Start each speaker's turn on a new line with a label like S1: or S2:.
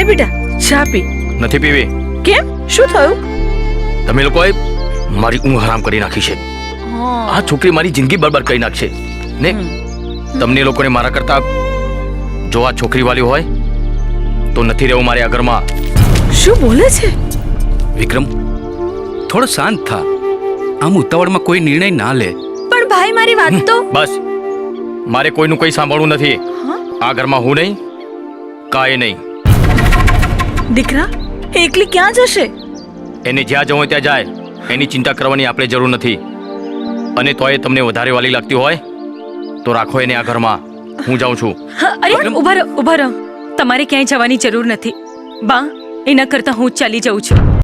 S1: બેટા, ચા પી.
S2: નથી પીવી.
S1: કેમ, શું થયું?
S2: તમે લોકોએ મારી ઊંઘ હરામ કરી નાખી છે. આ છોકરી મારી જિંદગી બરબાદ કરી નાખશે ને. તમને લોકોને મારા કરતા જો આ છોકરી વાલી હોય તો નથી રહેવું મારે આ ઘરમાં.
S1: શું બોલે છે
S3: વિક્રમ, થોડો શાંત થા. આમ ઉતાવળમાં કોઈ નિર્ણય ના લે.
S4: પણ ભાઈ મારી વાત તો.
S2: બસ, મારે કોઈનું કંઈ સાંભળવું નથી. આ ઘરમાં હું નહીં, કાંઈ નહીં.
S1: દીકરા, એ એકલી ક્યાં જશે?
S2: એને જ્યાં જવું હોય ત્યાં જાય. એની ચિંતા કરવાની આપણે જરૂર નથી. અને તોય તમને વધારે વાલી લાગતી હોય તો રાખો એને આ ઘરમાં. હું જાઉં છું.
S4: અરે ઉભા રહો. તમારે ક્યાંય જવાની જરૂર નથી બા. એના કરતા હું જ ચાલી જાઉં છું.